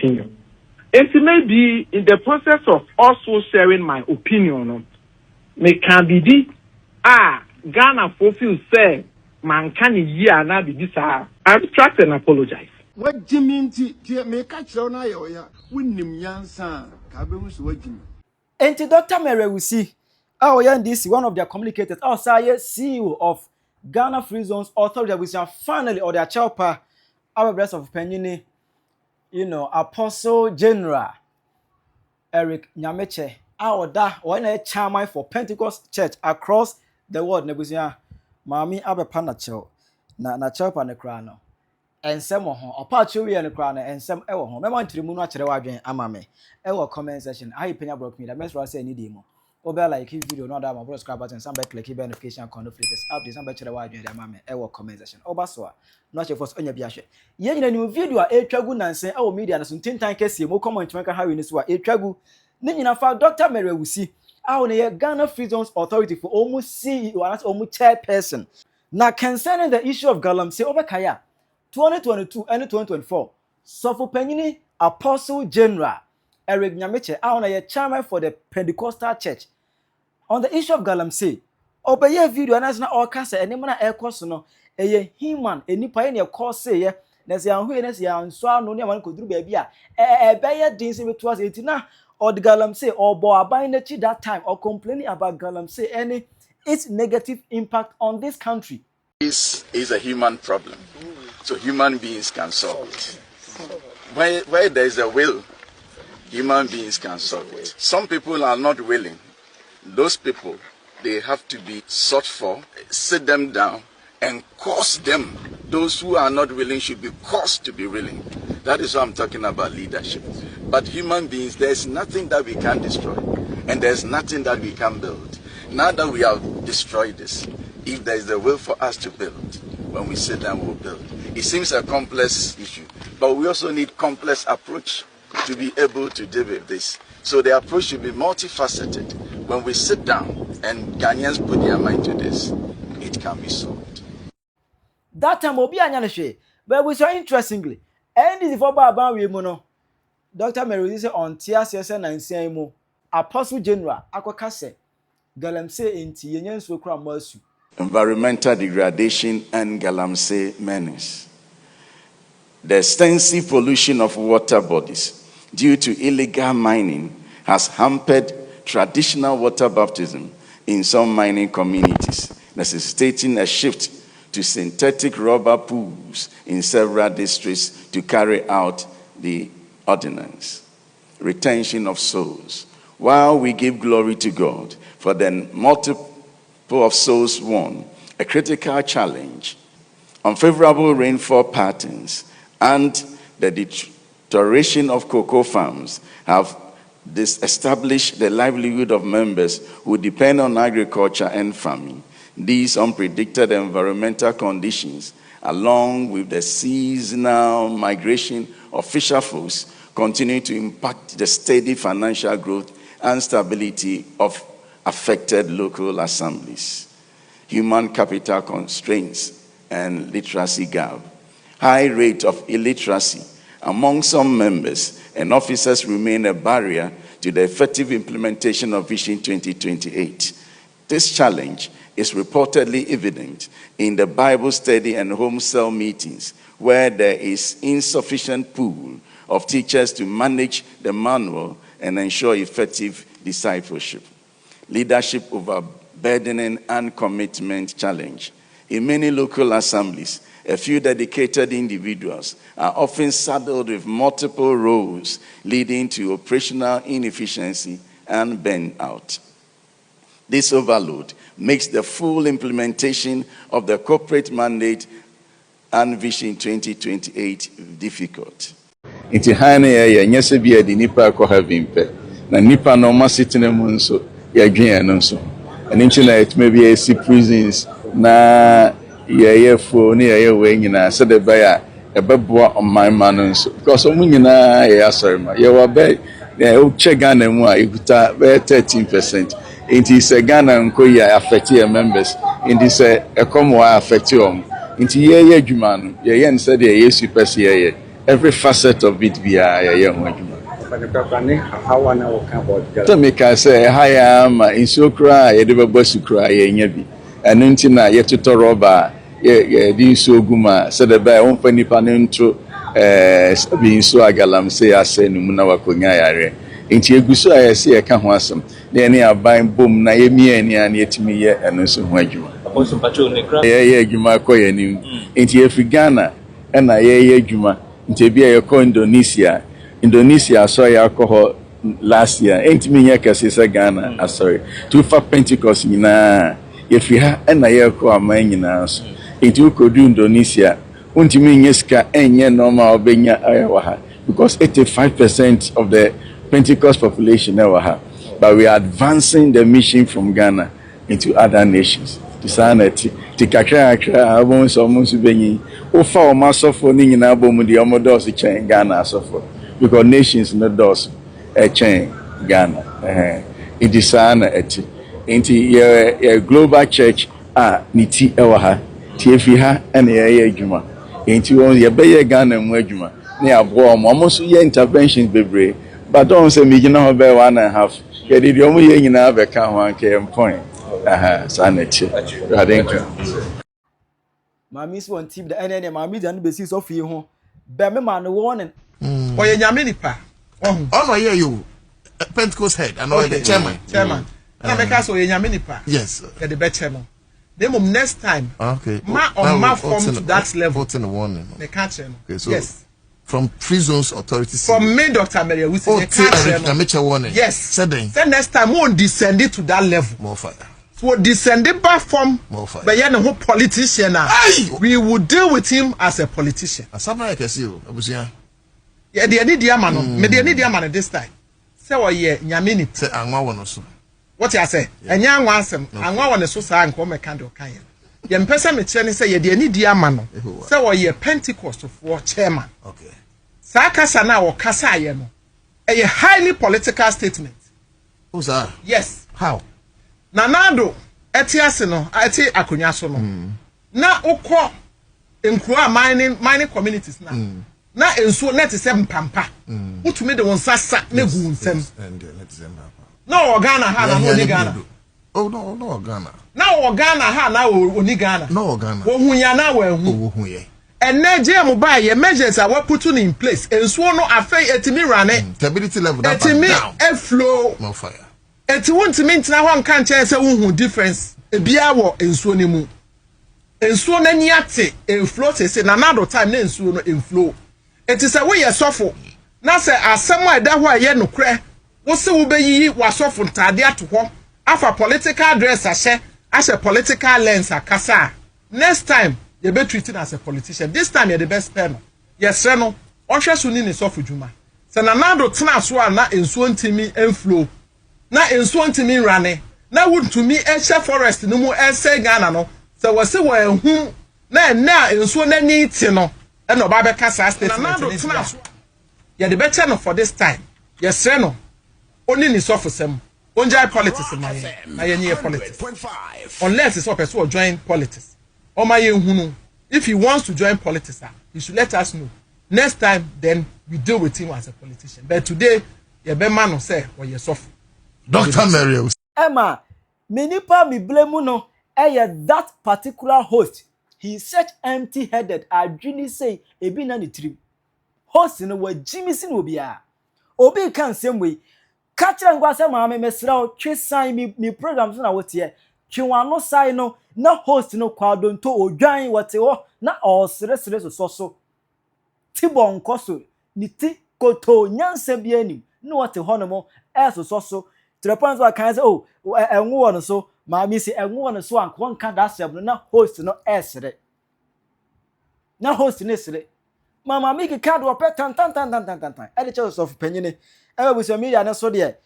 opinion. It may be in the process of also sharing my opinion. Me can be Ghana fulfill say man can year na be this abstract and apologize. What Jimmy me catch on ya win him yansa Kabemus what Jimmy. Dr. Mary Ewusi, NDC, one of their communicators, outside CEO of Ghana Free Zones Authority, which are finally or their chopper, our bless of PENYAH, Apostle General Eric Nyameche, one chairman for Pentecost Church across the world. Nebusia, Mami Abepanacho, na chopper ne crano. And some of them, Apache and crown, and some ever home. I want to remove natural wagon, amame. Ever comment section. I PENYAH broke me. The best was any demo. Over like his video, not that my subscribe button, some back click notification, conflict updates, some better wagon, amame. Ever comment section. Obasoa, not your first on your biashe. Yet in a new video, a tragu and say, our media, and some 10 times case, more comment to make a hurry in this way. A tragu. Then you found Dr. Mary Ewusi, our Ghana Free Zones Authority for almost CEO, and that's almost chairperson. Now, concerning the issue of Galamsey over Kaya. 2022 and 2024, Sofo PENYAH Apostle General Eric Nyameche, chairman for the Pentecostal Church. On the issue of Galamsey, obey video and as na all cast and name air course no a human, a nipa in your course say, there's a witness and so no one could do baby. A bayer dancing with was 18 or the Galamsey or boy buying that time or complaining about Galamsey any its negative impact on this country. This is a human problem. So human beings can solve it. Where there is a will, human beings can solve it. Some people are not willing. Those people, they have to be sought for, sit them down, and cause them. Those who are not willing should be caused to be willing. That is what I'm talking about leadership. But human beings, there's nothing that we can destroy, and there's nothing that we can build. Now that we have destroyed this, if there is a will for us to build, when we sit down, we'll build. It seems a complex issue, but we also need complex approach to be able to deal with this. So the approach should be multifaceted. When we sit down and Ghanaians put their mind to this, it can be solved. That time will be an but we saw interestingly, and this is for Baba Mono. Dr. Mary Ewusi on TSSN and CMO, Apostle General, Akwakase, Galamsey in Tienyan Sokra Mersu. Environmental degradation and Galamsey menace. The extensive pollution of water bodies due to illegal mining has hampered traditional water baptism in some mining communities, necessitating a shift to synthetic rubber pools in several districts to carry out the ordinance. Retention of souls. While we give glory to God for the multiple of souls won, a critical challenge, unfavorable rainfall patterns, and the deterioration of cocoa farms have disestablished the livelihood of members who depend on agriculture and farming. These unpredicted environmental conditions, along with the seasonal migration of fisher folks, continue to impact the steady financial growth and stability of affected local assemblies. Human capital constraints and literacy gap. High rate of illiteracy among some members and officers remain a barrier to the effective implementation of Vision 2028. This challenge is reportedly evident in the Bible study and home cell meetings, where there is insufficient pool of teachers to manage the manual and ensure effective discipleship. Leadership overburdening and commitment challenge. In many local assemblies, a few dedicated individuals are often saddled with multiple roles, leading to operational inefficiency and burnout. This overload makes the full implementation of the corporate mandate and Vision 2028 difficult. Iti hane ya nyese bi adi nipa ko heaven pe na nipa no ma sitene mu nso ya dwen no nso eni nchi na it may be AC prisons na ye fo ni ye we nyina se de ba ya ebeboa oman ma no nso because omu nyina ye asori ma ye wa be o che Ghana mu a ikuta be 13%. Inti se Ghana nko ya affect your members inti se ekom wa affect your inti ye adwuma no ye nse de ye super se ye every facet of it be a young one. To make us say, hi, am in so cry, a little bus to cry, and and until now, yet to Toroba, yeah, so guma, said the bear, one penny panento, being so a Galamsey, I say, Numunawa Kunyare. Into a guso, I see a can want some. Then I buy boom, Naemi, and yet me, and so when you are. Yeah, Juma Koya new. Into every Ghana, and I Juma, into be a co Indonesia saw alcohol last year. Ain't me here Ghana. Sorry. To for Pentecost if you have an ayako among us. Into could do Indonesia. Untimi nyeska enye normal benya ayawaha. Because 85% of the Pentecost population never. But we are advancing the mission from Ghana into other nations. To sanity. Tikakra won't almost be Ofa o masofo ni nyina bomu de omodos chen Ghana sofo. Because nations no does a chain Ghana. It is an global church niti ewaha tiefiha and juma. Into only a bayer Ghana and Wejuma. Near warm almost interventions bebre. But don't say me you know about 1.5. Yeah, the only thing you have a count point. Sanity. Thank you. Mami's one team the NNA Mami and basis of you. Bemme man warning. Or your Yaminipa. Oh, no, yeah, you Pentecost head and the chairman. Chairman. And I make so Yaminipa. Yes, the best chairman. Then next time, okay, ma form to that level. Put in a warning. They can't chairman. Okay, so yes. From prisons authorities. From me, Dr. Mary Ewusi, they can't chairman. Warning. Yes. Said next time, won't descend it to that level. More fire. So descending back from but yeah, no politician. We would deal with him as a politician. Something like I see you, yeah, the need Yamano, me the need Yamano this time. Say what ye Yamini. Say Angwa one so. What you say? And young wansem, Angwa one so say and come a candle can. Yen person me cheni say ye the need Yamano. Say what ye Pentecost for chairman. Okay. Saka sana or kasa ye no. A highly political statement. Who's that? Yes. How? Nanado etiase no eti akonya so no na ukọ enkura mining communities na enso net se mpampa utumi de wonsasa na gu nsem na o Ghana ha na no ni Ghana oh no Ghana na o Ghana ha na oni Ghana no Ghana wo hunya na wo hu ye enne je ba ye measures are we put in place enso no afei etimi rane stability level that down etimi flow no fire. Eti won't mean na ho nka nche se wo difference ebia wo ensuo ne mu ensuo na ni ate enflow se na nado time na ensuo no enflow eti se wo ye sofo na se asem a da ho a ye nokre wo se wo beyi wa sofo ntade ato ho afa political dress ahye political lens akasa next time you be treated as a politician this time you the best pen yes no ohwe so ni sofo djuma se na nado tena so a na ensuo ntimi enflow na enso ntimi rane na wontumi ehye forest no mu ese Ghana no se wose wo ehu na enso na ni ti no e no ba be kasa statement ni ya the better no for this time yes no oni ni sofosem onjai politics na ye nye politics unless it's person to join politics o ma ye hunu if he wants to join politics he should let us know next time then we deal with him as a politician but today ye be man no say wo ye sofo Dr. Mary Ewusi. Emma, minipa mi blame no, that particular host. He is such empty-headed. I really say, ebi na ni trip. Host no we Jimmy sin obia. Obi kan same way. Catch and go say mama mesra twe sign me programs na what here. Twe no sign no na host no kwado nto odwan what ho na all sere so. Tibon koso ni ti koto nyanse bi anim. No what ho no mo so. To the point where I can say, oh, and one so, my missy, and one so, and one can't ask them, not host no essay. Now host in this. Mamma, make a card or pet tan. Editors of Penny. Ever with your media and so dear.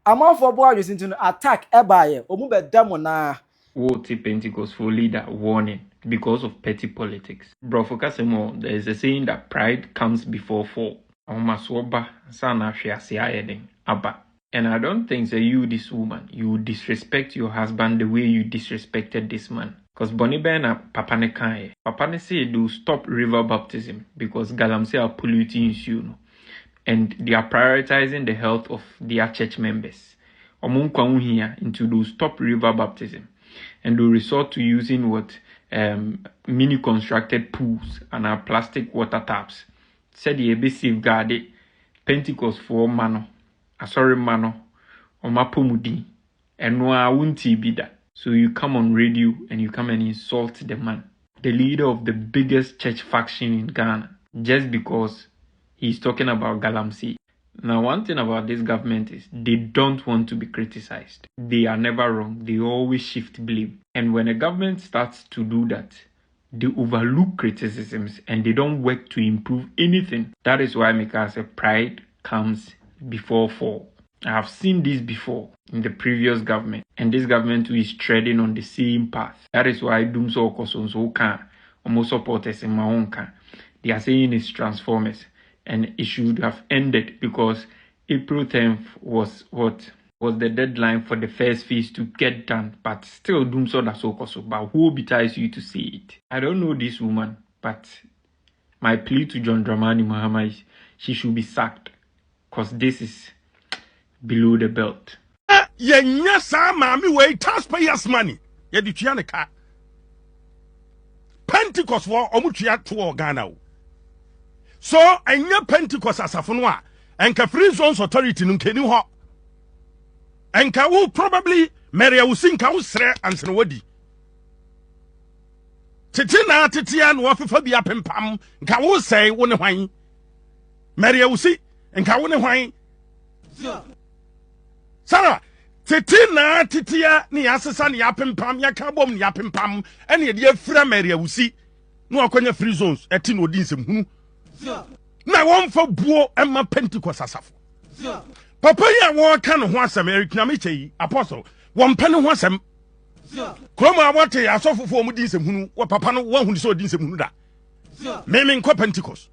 I'm all for boys into attack a buyer, or move a demona. What Pentecost for leader warning because of petty politics. Bro, for Casemo, there is a saying that pride comes before fall. Omaswoba, sana shiasiaeding, abba. And I don't think that you, this woman, you disrespect your husband the way you disrespected this man. Because Bonnie Ben and Papa ne kan Papa ne say do stop river baptism because Galamsey are polluting you, and they are prioritizing the health of their church members. Omunkwa here into do stop river baptism, and do resort to using what mini constructed pools and our plastic water taps. Said ye be safeguarded Pentecost for mano, sorry mano, or mapomudi, and no I won't be that. So you come on radio and you come and insult the man, the leader of the biggest church faction in Ghana, just because he's talking about Galamsey. Now, one thing about this government is they don't want to be criticized. They are never wrong. They always shift blame. And when a government starts to do that, they overlook criticisms and they don't work to improve anything. That is why Mika said pride comes before fall. I have seen this before in the previous government, and this government is treading on the same path. That is why Dumso Okosonso can almost supporters in my own can. They are saying it's transformers, and it should have ended because April 10th was the deadline for the first phase to get done. But still, Dumso Dasokoso. But who betides you to say it? I don't know this woman, but my plea to John Dramani Mahama is she should be sacked because this is below the belt. Yes, mami, way taxpayers' money. Yedichianica Pentecost for Omutia to Ghana. So, I know Pentecost as a funwa, and Free Zones Authority Nunkenu Ho. And Kawu probably Mary Ewusi Kausre and Snowdi. Titina Titian Wafabia Pempam, Kawu say one wine. Mary Ewusi and Kawune wine. Sarah, Titina Titia ni asesa ni apempam ya kabom ni apempam ene ye de afra Mary Ewusi no akonya free zones eti no di nsem hunu na won fa buo emma Pentecost asafo papa ya won ka no ho asem Eric na me chei apostle won pa ne ho asem kroma abote asofofo mu di nsem hunu wo papa no won hunu so di nsem hunu da me nkɔ Pentecost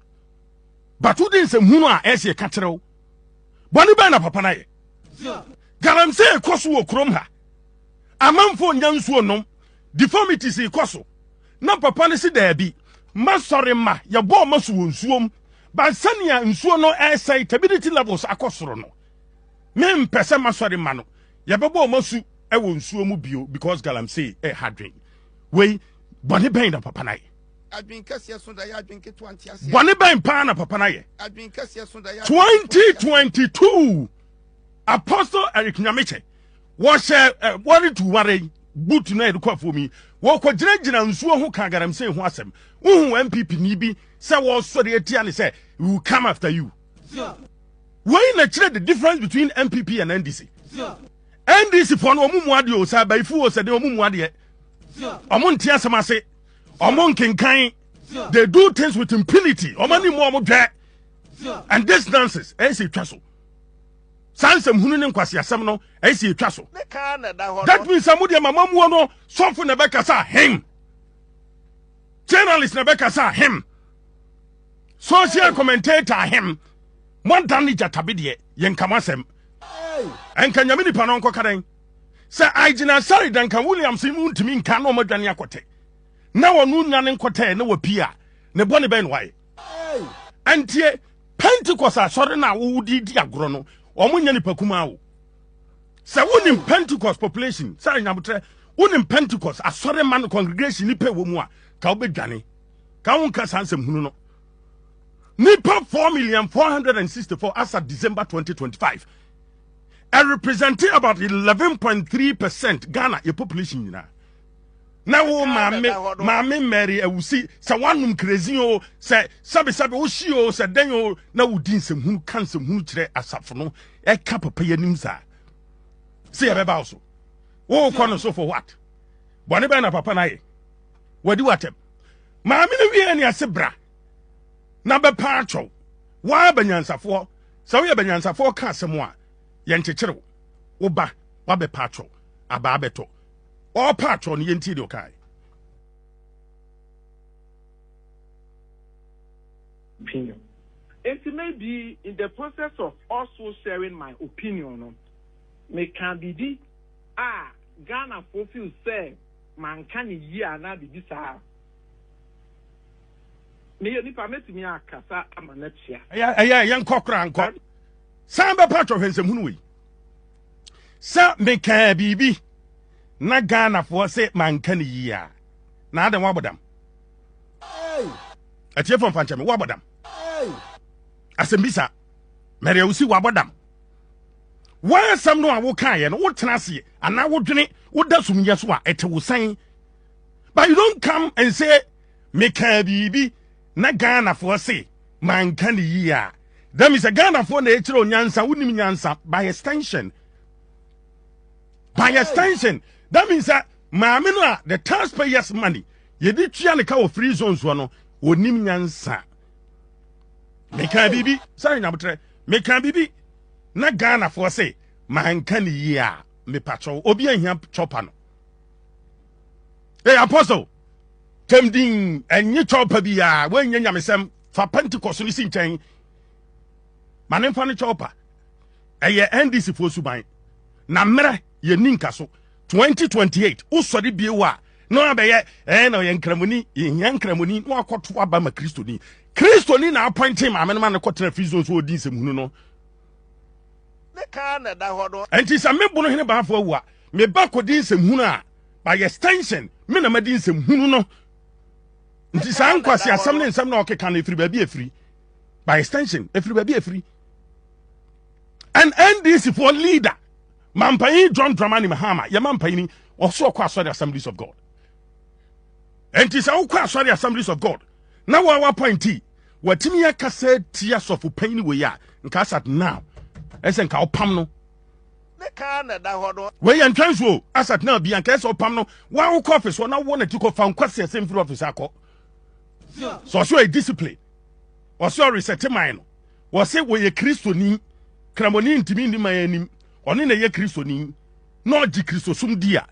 batu di nsem hunu a ese ka kyerɛw bɔne ba na papa na ye Galamsey koso wo krom ha amanfo nyansuo nom deformities koso na papa ne si daabi masori ma ye bo maso wonsuom ba sania nsuo no excitability levels akosoro no me mpese masori ma no ye bebo masu e wonsuo mu bio because Galamsey hadwen we bone ben na papa na ye adwen kase so da ya adwen ke 20 ase bone ben pa na papa na ye adwen kase so da ya 2022 Apostle Eric Nyameche was worried to worry boot na edukwa for me wo ko gina nsuo ho ka Galamsey ho asem MPP ni bi say wo sori etia ne say we will come after you when na chere the difference between MPP and NDC NDC for no omumu ade o say ba ifu o say de omumu ade omo ntia asem ase omo nkenkan they do things with impunity omo ni mo dwe and this nonsense say twaso Sansem hunu ne nkwasi asem no esi etwa so that means amude mama mu no sofo na beka sa him journalist na beka sa him social commentator him one dan ni jatabide yen kamasem enka nyame nipa no nkoka den say agina sorry dan ka Williams mu ntimi nka no madwane akote na wonu nyane nkote na wapia ne bone ben why antie Pentecost asori na wo di agoro no omunya ni pakuma wo se wonim Pentecost population say nyabotre wonim Pentecost asore man congregation ni pe wo mu a ka obedwane ka won ka sansem hunu no nipa 4,464 as of December 2025 and representing about 11.3% Ghana your population na wo mame Mary Ewusi se wanum crazy o se sabe wo hyi o se den o na wo din sem hunu kan sem hunu kire asafo no e ka papa yanim sa se ye beba so wo kono so for what bone be na papa na ye wadi watem mame ne wi ani asebra na be pa atwo wa banyansafo se wo ye banyansafo ka asem a ye nkyekere wo ba wa be pa atwo aba abeto all part on yenti do kai opinion. It may be in the process of also sharing my opinion. Me can be Ghana fulfill say man can ye na be bisa me nipa metimi akasa amanachia yan kokra anko samba patro hensem hunu we sa me ka bibi na Ghana for say man can ye na adam wabodam atie fon fanche me wabodam asembisa Mary Ewusi wabodam wa sam no a wo kan ye no wo tena se ana wo dwene wo da sumye so a ete wo san. But you don't come and say me ka bibi na Ghana for say man can ye. That means a Ghana for na echiro nyansa wonim nyansa by extension. By extension, that means that maame the taxpayers money ye di tua ne ka wo free zones no wonim nyansa. Me ka bibi sorry na botre me ka bibi na Ghana for say man can ye me patro obi ahia chopper no. Hey apostle temdin enye chopper bia when nya nyamesem fa Pentecost ni sinchen manemfa ne chopper eye NDC for suban na mere ye ninka so 2028 usori biewa no abeye na ye nkramuni ye nkramuni no akoto aba ma kristoni na appointing ma menema ne kotena free zone so odin semhunu no ne ka na da hodo enti sa mebo no hene ba afo awu a me ba kodin semhunu a by extension me na madin semhunu no nti sa nkwase asam ne nsam na okeka na efiri ba bi efiri by extension efiri ba bi efiri and NDC for leader Mampayin John Dramani Mahama, your Mampayin, also across the Assemblies of God. And it is all across the Assemblies of God. Now, our appointee, what Timia said, tears of pain we are, and Cassat now, as in Cow Pamno. Way and transwo, as at now, be and case of Pamno, while coffees were not wanted to go found questions same through office. So, a discipline, or so reset mine, was it where a Christoni, Cramoni intimini my enemy. Oni na ye Kristo ni no di Kristo sum dia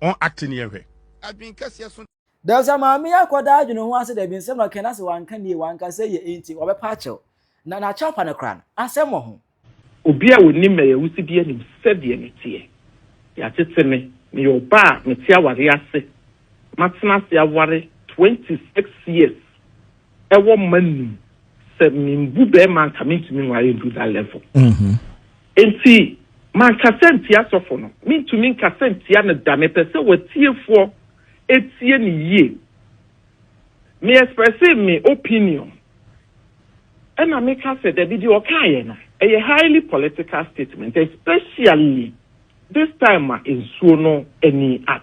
on acting here. Adwin kase so there's a maami akoda adwene ho ase da bi nsem na kenase wanka nie wanka say ye enti obepa achew na chapa na kran asem ho obi a woni Mary Ewusi bi anim sɛdeɛ ne tie ya tete me yo ba me tia ware ase matena se aware 26 years ɛwɔ manu sɛ mimbu be man coming to me why do that level enti man kasenti asofo no to me kasenti na da me pese watiefo etie ni ye me express me opinion and I make us say the video okay na a highly political statement especially this time in no any art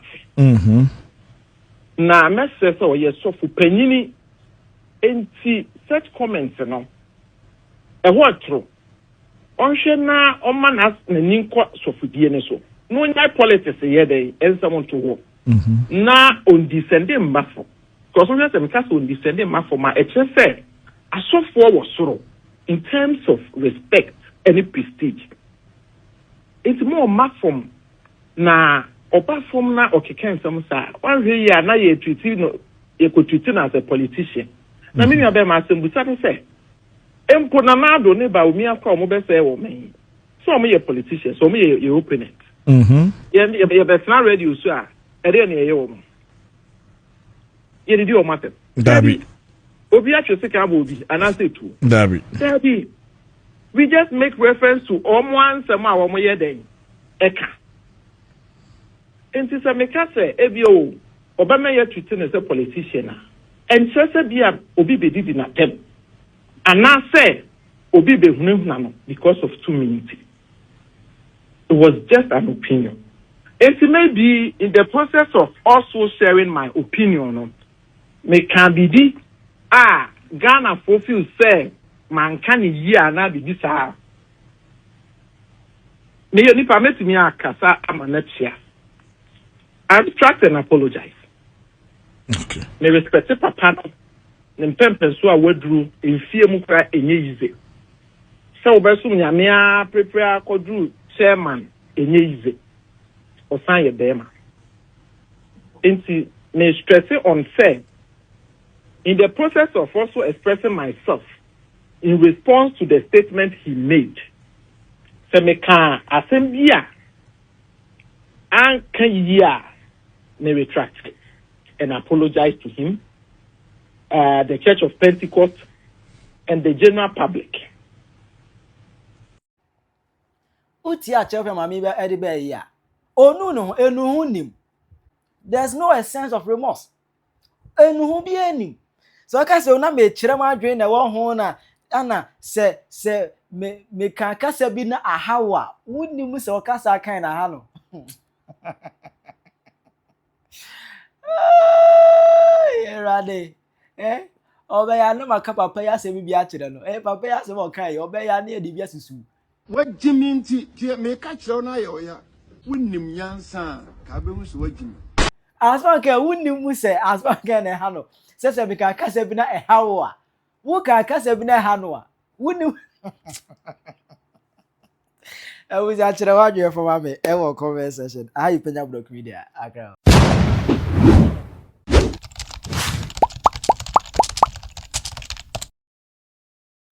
na message so ye sofo panyini enti such comments no what true onhwe na oma na ninkwa sofudie ne so no nyai politics ye dey ensam to wo na on descending mafo because onhwe se meka so on descending mafo ma e che say asofo wo soro in terms of respect and prestige it's more mafom na oba fom na okeka ensam sa wan hwe ya na ye treat no ye ko treat na as a politician na me nwa be ma asem busa say empo na nado ne ba omi akwa mo be say wo me so mo ye politician so mo ye opponent ye be tena radio so a ere ne ye wo mo ye di o matter Dabi obi a twese ka ba obi anase tu Dabi we just make reference to one some a wo ye den eka enti se meka say ebi o obama ye twete ne say politician a enchese bia obi bedidi na tem and now say obi behunhuna because of 2 minutes. It was just an opinion. It may be in the process of also sharing my opinion. Me can be Ghana fulfill say man can year na be this me you permit me akasa amanachia. I abstract and apologize. Okay. Me respect papa nempempe so a wadru enfie mu kra enye yize so obesum nyame a prepare akodru chairman enye yize osan ye bema enti me stress on say in the process of also expressing myself in response to the statement he made se me kan asem bia an kan yia may retract and apologize to him, the Church of Pentecost, and the general public. Utia Chairman Mamiba Edibe ya. Oh no, enuhunim. There's no a sense of remorse. Enuhu bi enim. So I can say na me chire ma adwen na wo ho na ana se me kan kasa bi na ahawa. Wunim se o kasa kan na ha no. Erade. Obeya no maka papa ya se bi a chire no. Papa ya se mo kan obeya na edi bi asusu. Wajimi nti me ka kire na yo ya. Wunim nyansa ka be hu so wajimi. Aspanke wunim se aspanke na ha no. Se me kan kasa bi na ehawa. Wo kan kasa bi na ha no a. Wunim I was actually watching for my comment section. How you PENYAH Block Media?